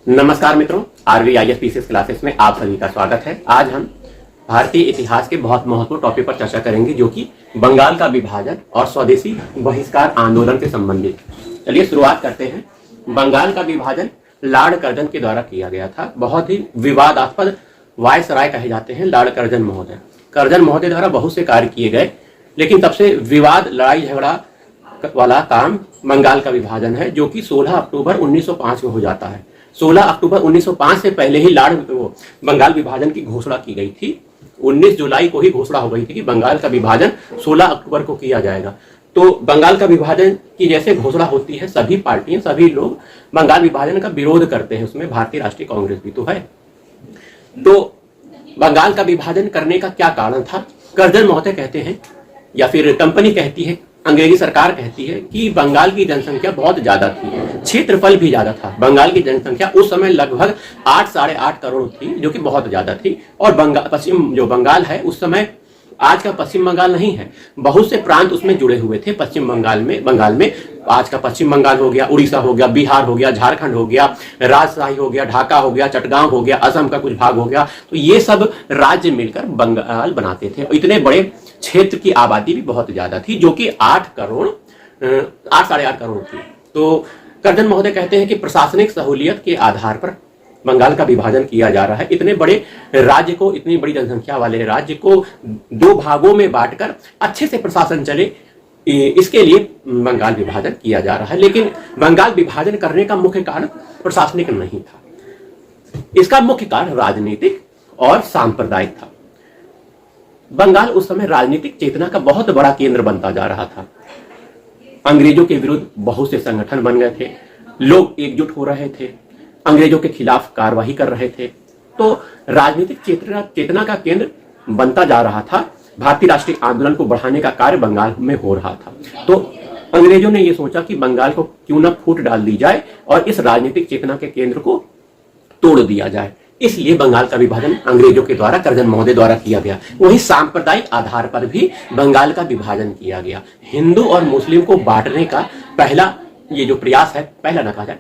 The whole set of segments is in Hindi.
नमस्कार मित्रों, RVIS पीसीएस क्लासेस में आप सभी का स्वागत है। आज हम भारतीय इतिहास के बहुत महत्वपूर्ण टॉपिक पर चर्चा करेंगे, जो कि बंगाल का विभाजन और स्वदेशी बहिष्कार आंदोलन से संबंधित। चलिए शुरुआत करते हैं। बंगाल का विभाजन लॉर्ड कर्जन के द्वारा किया गया था। बहुत ही विवादास्पद वायसराय कहे जाते हैं लॉर्ड कर्जन महोदय। कर्जन महोदय द्वारा बहुत से कार्य किए गए, लेकिन सबसे विवाद, लड़ाई झगड़ा वाला काम बंगाल का विभाजन है, जो कि 16 अक्टूबर 1905 में हो जाता है। 16 अक्टूबर 1905 से पहले ही बंगाल विभाजन की घोषणा की गई थी। 19 जुलाई को ही घोषणा हो गई थी कि बंगाल का विभाजन 16 अक्टूबर को किया जाएगा। तो बंगाल का विभाजन की जैसे घोषणा होती है, सभी पार्टियां, सभी लोग बंगाल विभाजन का विरोध करते हैं। उसमें भारतीय राष्ट्रीय कांग्रेस भी तो है। तो बंगाल का विभाजन करने का क्या कारण था? कर्जन महोदय कहते हैं, या फिर कंपनी कहती है, अंग्रेजी सरकार कहती है कि बंगाल की जनसंख्या बहुत ज्यादा थी, क्षेत्रफल भी ज्यादा था। बंगाल की जनसंख्या उस समय लगभग 8 साढ़े 8 करोड़ थी, जो कि बहुत ज्यादा थी। और पश्चिम जो बंगाल है उस समय आज का पश्चिम बंगाल नहीं है, बहुत से प्रांत उसमें जुड़े हुए थे। पश्चिम बंगाल में आज का पश्चिम बंगाल हो गया, उड़ीसा हो गया, बिहार हो गया, झारखंड हो गया, राजशाही हो गया, ढाका हो गया, चटगांव हो गया, असम का कुछ भाग हो गया। तो ये सब राज्य मिलकर बंगाल बनाते थे। इतने बड़े क्षेत्र की आबादी भी बहुत ज्यादा थी, जो कि 8 साढ़े 8 करोड़ थी। तो कर्जन महोदय कहते हैं कि प्रशासनिक सहूलियत के आधार पर बंगाल का विभाजन किया जा रहा है। इतने बड़े राज्य को, इतनी बड़ी जनसंख्या वाले राज्य को 2 भागों में बांटकर अच्छे से प्रशासन चले, इसके लिए बंगाल विभाजन किया जा रहा है। लेकिन बंगाल विभाजन करने का मुख्य कारण प्रशासनिक नहीं था, इसका मुख्य कारण राजनीतिक और सांप्रदायिक था। बंगाल उस समय राजनीतिक चेतना का बहुत बड़ा केंद्र बनता जा रहा था। अंग्रेजों के विरुद्ध बहुत से संगठन बन गए थे, लोग एकजुट हो रहे थे, अंग्रेजों के खिलाफ कार्रवाई कर रहे थे। तो राजनीतिक चेतना का केंद्र बनता जा रहा था। भारतीय राष्ट्रीय आंदोलन को बढ़ाने का कार्य बंगाल में हो रहा था। तो अंग्रेजों ने यह सोचा कि बंगाल को क्यों न फूट डाल दी जाए और इस राजनीतिक चेतना के केंद्र को तोड़ दिया जाए। इसलिए बंगाल का विभाजन अंग्रेजों के द्वारा, कर्जन महोदय द्वारा किया गया। वहीं सांप्रदायिक आधार पर भी बंगाल का विभाजन किया गया। हिंदू और मुस्लिम को बांटने का पहला ये जो प्रयास है, पहला ना कहा जाए,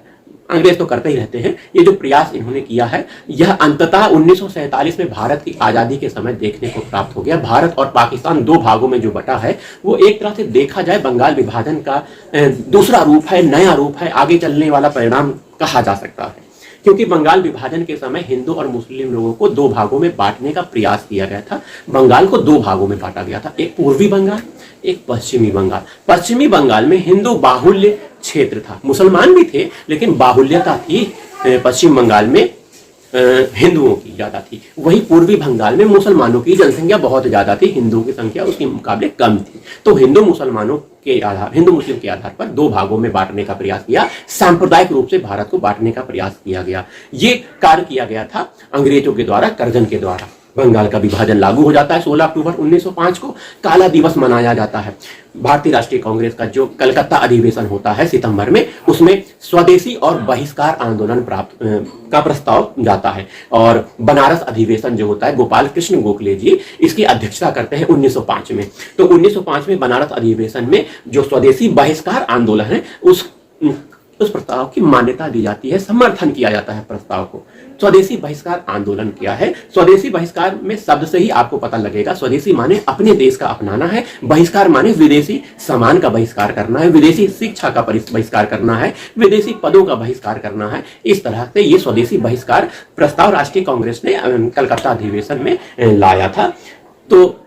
अंग्रेज तो करते ही रहते हैं, ये जो प्रयास इन्होंने किया है, यह अंततः 1947 में भारत की आजादी के समय देखने को प्राप्त हो गया। भारत और पाकिस्तान 2 भागों में जो बटा है, वो एक तरह से देखा जाए बंगाल विभाजन का दूसरा रूप है, नया रूप है, आगे चलने वाला परिणाम कहा जा सकता है। क्योंकि बंगाल विभाजन के समय हिंदू और मुस्लिम लोगों को 2 भागों में बांटने का प्रयास किया गया था। बंगाल को 2 भागों में बांटा गया था, एक पूर्वी बंगाल, एक पश्चिमी बंगाल। पश्चिमी बंगाल में हिंदू बाहुल्य क्षेत्र था, मुसलमान भी थे, लेकिन बाहुल्यता थी पश्चिम बंगाल में, हिंदुओं की ज्यादा थी। वहीं पूर्वी बंगाल में मुसलमानों की जनसंख्या बहुत ज्यादा थी, हिंदुओं की संख्या उसके मुकाबले कम थी। तो हिंदू मुस्लिम के आधार पर 2 भागों में बांटने का प्रयास किया, सांप्रदायिक रूप से भारत को बांटने का प्रयास किया गया। ये कार्य किया गया था अंग्रेजों के द्वारा, कर्जन के द्वारा। बंगाल का विभाजन लागू हो जाता है 16 अक्टूबर 1905 को। काला दिवस मनाया जाता है। भारतीय राष्ट्रीय कांग्रेस का जो कलकत्ता अधिवेशन होता है सितंबर में, उसमें स्वदेशी और बहिष्कार आंदोलन का प्रस्ताव जाता है। और बनारस अधिवेशन जो होता है, गोपाल कृष्ण गोखले जी इसकी अध्यक्षता करते हैं 1905 में। तो 1905 में बनारस अधिवेशन में जो स्वदेशी बहिष्कार आंदोलन है, उस प्रस्ताव की मान्यता दी जाती है, समर्थन किया जाता है प्रस्ताव को। स्वदेशी बहिष्कार आंदोलन क्या है? स्वदेशी बहिष्कार में शब्द से ही आपको पता लगेगा। स्वदेशी माने अपने देश का अपनाना है, बहिष्कार माने विदेशी सामान का बहिष्कार करना है, विदेशी शिक्षा का बहिष्कार करना है, विदेशी पदों का बहिष्कार करना है। इस तरह से ये स्वदेशी बहिष्कार प्रस्ताव राष्ट्रीय कांग्रेस ने कलकत्ता अधिवेशन में लाया था। तो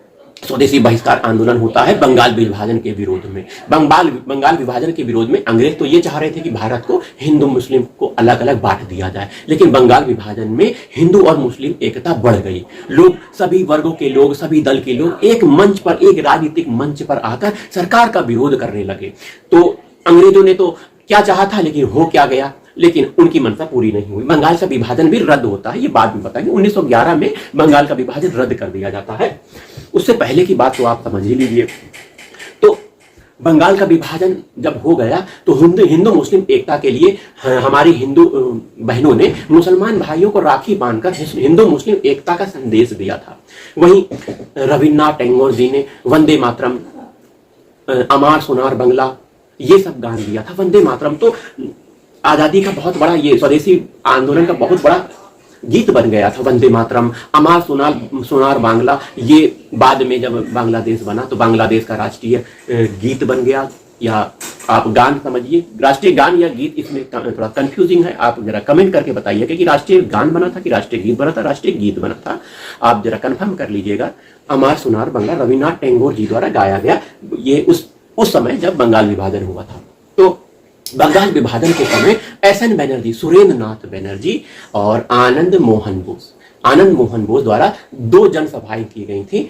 स्वदेशी बहिष्कार आंदोलन होता है बंगाल विभाजन के विरोध में। बंगाल विभाजन के विरोध में अंग्रेज तो ये चाह रहे थे कि भारत को हिंदू मुस्लिम को अलग अलग बांट दिया जाए, लेकिन बंगाल विभाजन में हिंदू और मुस्लिम एकता बढ़ गई। लोग, सभी वर्गों के लोग, सभी दल के लोग एक मंच पर, एक राजनीतिक मंच पर आकर सरकार का विरोध करने लगे। तो अंग्रेजों ने तो क्या चाहा था, लेकिन हो क्या गया, लेकिन उनकी मंशा पूरी नहीं हुई। बंगाल का विभाजन भी रद्द होता है, ये बाद में बताएंगे। 1911 में बंगाल का विभाजन रद्द कर दिया जाता है। उससे पहले की बात तो आप समझ ही लीजिए। तो बंगाल का विभाजन जब हो गया तो हिंदू मुस्लिम एकता के लिए हमारी हिंदू बहनों ने मुसलमान भाइयों को राखी बांधकर हिंदू मुस्लिम एकता का संदेश दिया था। वहीं रविन्द्रनाथ टैगोर जी ने वंदे मातरम, अमार सोनार बंगला, ये सब गान दिया था। वंदे मातरम तो आजादी का बहुत बड़ा, ये स्वदेशी आंदोलन का बहुत बड़ा गीत बन गया था। वंदे मातरम, अमार सोनार सोनार बांग्ला, ये बाद में जब बांग्लादेश बना तो बांग्लादेश का राष्ट्रीय गीत बन गया, या आप गान समझिए, राष्ट्रीय गान या गीत, इसमें थोड़ा कंफ्यूजिंग है। आप जरा कमेंट करके बताइएगा कि राष्ट्रीय गान बना था कि राष्ट्रीय गीत बना था। राष्ट्रीय गीत बना था, आप जरा कंफर्म कर लीजिएगा। अमार सोनार बांग्ला रविन्द्रनाथ टैगोर जी द्वारा गाया गया, ये उस समय जब बंगाल विभाजन हुआ था। तो बंगाल विभाजन के समय एस.एन. बनर्जी, सुरेंद्र नाथ बनर्जी और आनंद मोहन बोस द्वारा 2 जनसभाएं की गई थी।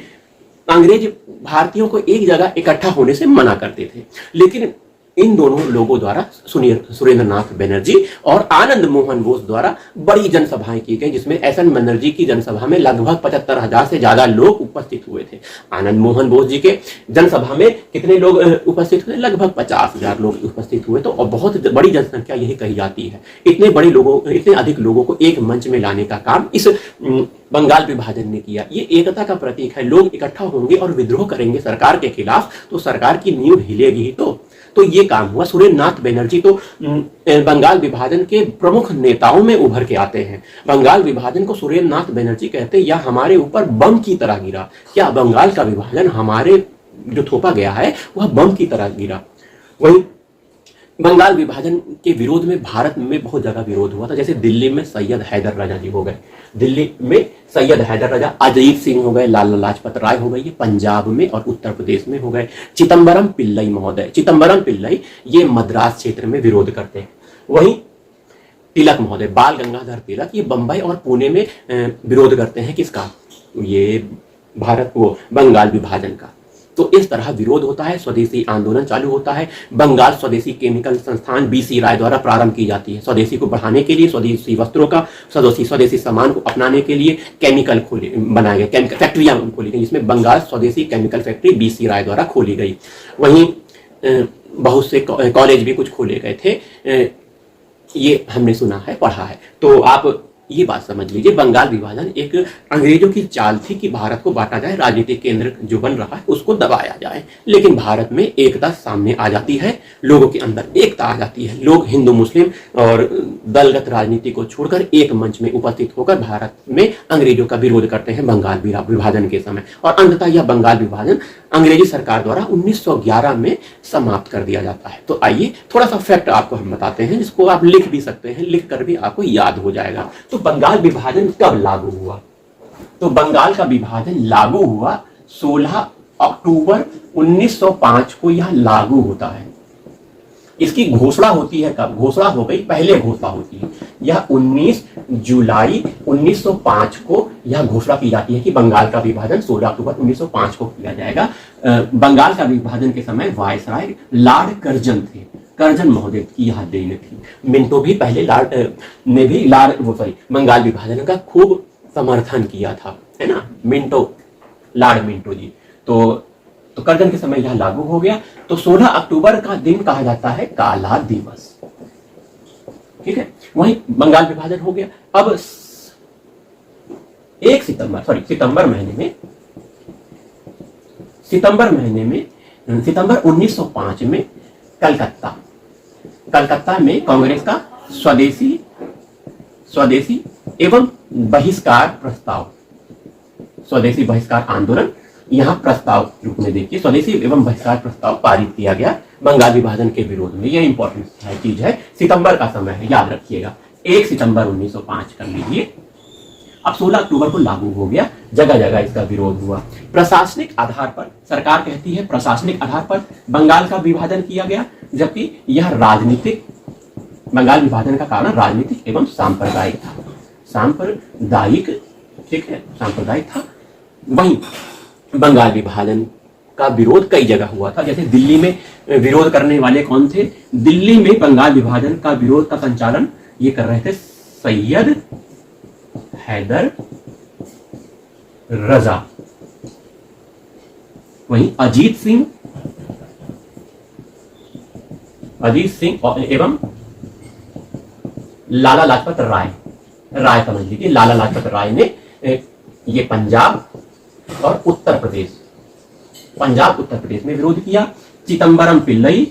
अंग्रेज भारतीयों को एक जगह इकट्ठा होने से मना करते थे, लेकिन इन दोनों लोगों द्वारा, सुरेंद्र नाथ बनर्जी और आनंद मोहन बोस द्वारा बड़ी जनसभाएं की गई, जिसमें एस.एन. बनर्जी की जनसभा में लगभग 75,000 से ज्यादा लोग उपस्थित हुए थे। आनंद मोहन बोस जी के जनसभा में कितने लोग उपस्थित हुए? लगभग 50,000 लोग उपस्थित हुए। तो और बहुत बड़ी जनसंख्या यही कही जाती है। इतने अधिक लोगों को एक मंच में लाने का काम इस बंगाल विभाजन ने किया। ये एकता का प्रतीक है। लोग इकट्ठा होंगे और विद्रोह करेंगे सरकार के खिलाफ, तो सरकार की नींव हिलेगी ही। तो ये काम हुआ। सुरेंद्र नाथ बनर्जी तो बंगाल विभाजन के प्रमुख नेताओं में उभर के आते हैं। बंगाल विभाजन को सुरेंद्र नाथ बनर्जी कहते हैं, या हमारे ऊपर बम की तरह गिरा। क्या बंगाल का विभाजन हमारे जो थोपा गया है वह बम की तरह गिरा। वही बंगाल विभाजन के विरोध में भारत में बहुत जगह विरोध हुआ था। जैसे दिल्ली में सैयद हैदर राजा जी हो गए, दिल्ली में सैयद हैदर राजा, अजीत सिंह हो गए, लाला लाजपत राय हो गए, ये पंजाब में और उत्तर प्रदेश में हो गए। चिदम्बरम पिल्लई महोदय, चिदम्बरम पिल्लई ये मद्रास क्षेत्र में विरोध करते हैं। वहीं तिलक महोदय, बाल गंगाधर तिलक, ये बंबई और पुणे में विरोध करते हैं। किसका? ये बंगाल विभाजन का। तो इस तरह विरोध होता है, स्वदेशी आंदोलन चालू होता है। बंगाल स्वदेशी केमिकल संस्थान बीसी राय द्वारा प्रारंभ की जाती है। स्वदेशी को बढ़ाने के लिए, स्वदेशी वस्त्रों का, स्वदेशी सामान को अपनाने के लिए केमिकल बनाए गए, केमिकल फैक्ट्रियां खोली गई, जिसमें बंगाल स्वदेशी केमिकल फैक्ट्री बीसी राय द्वारा खोली गई। वहीं बहुत से कॉलेज भी कुछ खोले गए थे, ये हमने सुना है, पढ़ा है। तो आप ये बात समझ लीजिए, बंगाल विभाजन एक अंग्रेजों की चाल थी कि भारत को बांटा जाए, राजनीतिक केंद्र जो बन रहा है उसको दबाया जाए। लेकिन भारत में एकता सामने आ जाती है, लोगों के अंदर एकता आ जाती है। लोग हिंदू मुस्लिम और दलगत राजनीति को छोड़कर एक मंच में उपस्थित होकर भारत में अंग्रेजों का विरोध करते हैं बंगाल विभाजन के समय। और अंततः यह बंगाल विभाजन अंग्रेजी सरकार द्वारा 1911 में समाप्त कर दिया जाता है। तो आइए थोड़ा सा फैक्ट आपको हम बताते हैं, जिसको आप लिख भी सकते हैं, लिख कर भी आपको याद हो जाएगा। तो बंगाल विभाजन कब लागू हुआ? तो बंगाल का विभाजन लागू हुआ 16 अक्टूबर 1905 को यह लागू होता है। इसकी घोषणा होती है कब? घोषणा हो गई, पहले घोषणा होती है, यह 19 जुलाई 1905 को यह घोषणा की जाती है कि बंगाल का विभाजन 16 अक्टूबर 1905 को किया जाएगा। बंगाल का विभाजन के समय वायसराय लॉर्ड कर्जन थे, कर्जन महोदय की यह देन थी। मिंटो भी पहले बंगाल विभाजन का खूब समर्थन किया था, है ना, लॉर्ड मिंटो जी। तो कर्जन के समय यह लागू हो गया। तो 16 अक्टूबर का दिन कहा जाता है काला दिवस, ठीक है। वहीं बंगाल विभाजन हो गया। अब सितंबर 1905 में कलकत्ता में कांग्रेस का स्वदेशी एवं स्वदेशी बहिष्कार आंदोलन, यहां प्रस्ताव रूप में देखिए, स्वदेशी एवं बहिष्कार प्रस्ताव पारित किया गया बंगाल विभाजन के विरोध में। यह इंपॉर्टेंट चीज है, सितंबर का समय है, याद रखिएगा, 1 सितंबर 1905 कर लीजिए। अब 16 अक्टूबर को लागू हो गया, जगह जगह इसका विरोध हुआ। प्रशासनिक आधार पर सरकार कहती है, प्रशासनिक आधार पर बंगाल का विभाजन किया गया, जबकि यह राजनीतिक, बंगाल विभाजन का कारण राजनीतिक एवं सांप्रदायिक था, ठीक है, सांप्रदायिक था। वहीं बंगाल विभाजन का विरोध कई जगह हुआ था। जैसे दिल्ली में विरोध करने वाले कौन थे? दिल्ली में बंगाल विभाजन का विरोध का संचालन ये कर रहे थे सैयद हैदर रजा, वहीं अजीत सिंह एवं लाला लाजपत राय समझ लीजिए, लाला लाजपत राय ने ये पंजाब उत्तर प्रदेश में विरोध किया। चिदम्बरम पिल्लई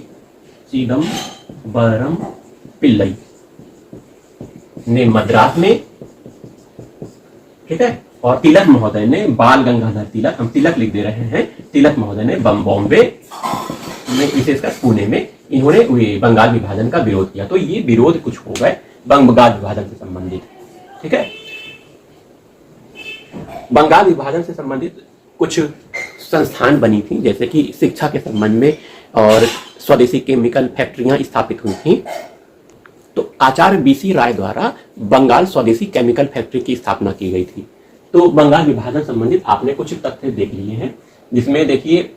ने मद्रास में, ठीक है, और तिलक महोदय ने, बाल गंगाधर तिलक, हम तिलक लिख दे रहे हैं, तिलक महोदय ने बॉम्बे में, विशेषकर पुणे में इन्होंने बंगाल विभाजन का विरोध किया। तो ये विरोध कुछ हो गए बंगाल विभाजन से संबंधित, ठीक है। बंगाल विभाजन से संबंधित कुछ संस्थान बनी थी, जैसे कि शिक्षा के संबंध में और स्वदेशी केमिकल फैक्ट्रियां स्थापित हुई थी। तो आचार्य बीसी राय द्वारा बंगाल स्वदेशी केमिकल फैक्ट्री की स्थापना की गई थी। तो बंगाल विभाजन संबंधित आपने कुछ तथ्य देख लिए हैं, जिसमें देखिए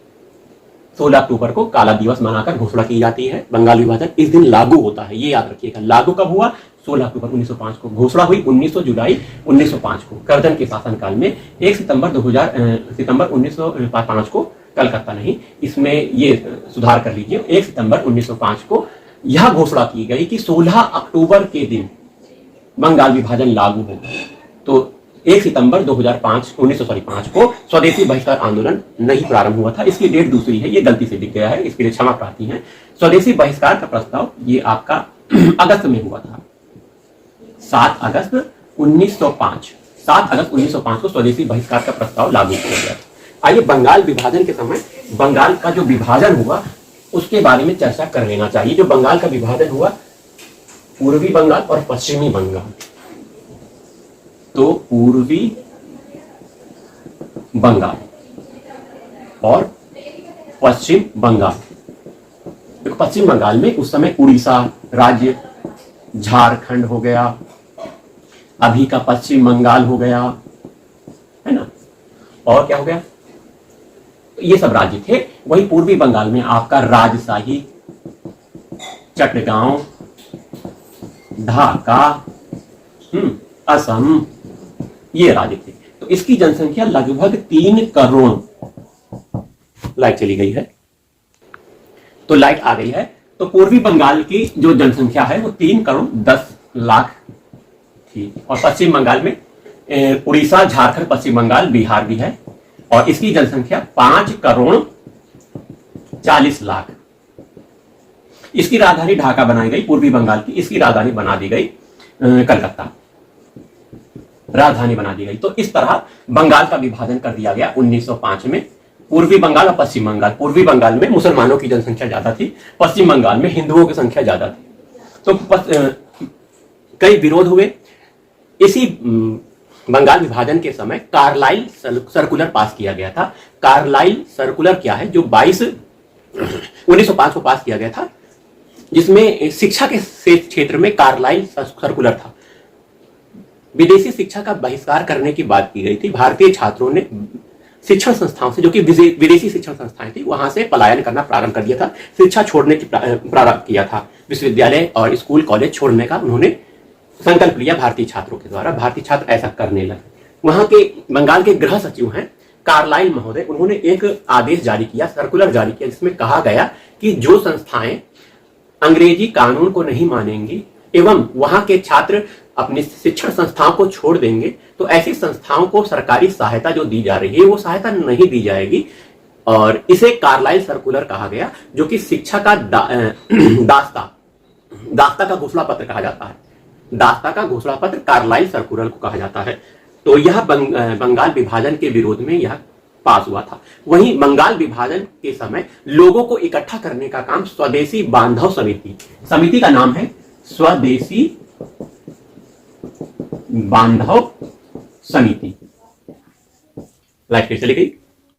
16 अक्टूबर को काला दिवस मनाकर घोषणा की जाती है। बंगाल विभाजन इस दिन लागू होता है, ये याद रखिएगा। लागू कब हुआ? 16 अक्टूबर 1905 को। घोषणा हुई 19 जुलाई 1905 को कर्जन के शासनकाल में। 1 सितंबर 1905 को, कलकत्ता नहीं, इसमें ये सुधार कर लीजिए, 1 सितंबर 1905 को यह घोषणा की गई कि 16 अक्टूबर के दिन बंगाल विभाजन लागू होगा। तो 1 सितंबर 1905 को स्वदेशी बहिष्कार आंदोलन नहीं प्रारंभ हुआ था। इसकी डेट दूसरी है, ये गलती से लिख गया है, इसके लिए क्षमा प्रार्थी हैं। स्वदेशी बहिष्कार का प्रस्ताव ये आपका अगस्त में हुआ था, 7 अगस्त 1905। 7 अगस्त 1905 को स्वदेशी बहिष्कार का प्रस्ताव लागू किया गया। आइए बंगाल विभाजन के समय बंगाल का जो विभाजन हुआ उसके बारे में चर्चा कर लेना चाहिए। जो बंगाल का विभाजन हुआ, पूर्वी बंगाल और पश्चिमी बंगाल। तो पूर्वी बंगाल और पश्चिम बंगाल। तो पश्चिम बंगाल में उस समय उड़ीसा राज्य, झारखंड हो गया, अभी का पश्चिम बंगाल हो गया, है ना, और क्या हो गया, ये सब राज्य थे। वही पूर्वी बंगाल में आपका राजशाही, चटगांव, ढाका, असम, ये राज्य थे। तो इसकी जनसंख्या लगभग 3 करोड़। लाइट चली गई है, तो लाइट आ गई है। तो पूर्वी बंगाल की जो जनसंख्या है वो 3 करोड़ 10 लाख थी। और पश्चिम बंगाल में उड़ीसा, झारखंड, पश्चिम बंगाल, बिहार भी है, और इसकी जनसंख्या 5 करोड़ 40 लाख। इसकी राजधानी ढाका बनाई गई, पूर्वी बंगाल की। इसकी राजधानी बना दी गई कलकत्ता, राजधानी बना दी गई। तो इस तरह बंगाल का विभाजन कर दिया गया 1905 में। पूर्वी बंगाल और पश्चिम बंगाल। पूर्वी बंगाल में मुसलमानों की जनसंख्या ज्यादा थी, पश्चिम बंगाल में हिंदुओं की संख्या ज्यादा थी। तो कई विरोध हुए। इसी बंगाल विभाजन के समय कार्लाइल सर्कुलर पास किया गया था। कार्लाइल सर्कुलर क्या है? जो 1905 को पास किया गया था, जिसमें शिक्षा के क्षेत्र में कार्लाइल सर्कुलर था। विदेशी शिक्षा का बहिष्कार करने की बात की गई थी। भारतीय छात्रों ने शिक्षण संस्थाओं से, जो कि विदेशी शिक्षण संस्थाएं थी, वहां से पलायन करना प्रारंभ कर दिया था। शिक्षा छोड़ने की प्रारंभ किया था। विश्वविद्यालय और स्कूल कॉलेज छोड़ने का उन्होंने संकल्प लिया भारतीय छात्रों के द्वारा। भारतीय छात्र ऐसा करने लगे। वहां के बंगाल के गृह सचिव हैं कार्लाइल महोदय, उन्होंने एक आदेश जारी किया, सर्कुलर जारी किया, जिसमें कहा गया कि जो संस्थाएं अंग्रेजी कानून को नहीं मानेंगी एवं वहां के छात्र अपनी शिक्षण संस्थाओं को छोड़ देंगे, तो ऐसी संस्थाओं को सरकारी सहायता जो दी जा रही है वो सहायता नहीं दी जाएगी। और इसे कार्लाइल सर्कुलर कहा गया, जो कि शिक्षा का दास्ता का घोषणा पत्र कहा जाता है। दास्ता का घोषणा पत्र कार्लाइल सर्कुलर को कहा जाता है। तो यह बंगाल विभाजन के विरोध में यह पास हुआ था। वहीं बंगाल विभाजन के समय लोगों को इकट्ठा करने का काम स्वदेशी बांधव समिति का नाम है स्वदेशी बांधव समिति। लाइट फिर चली गई।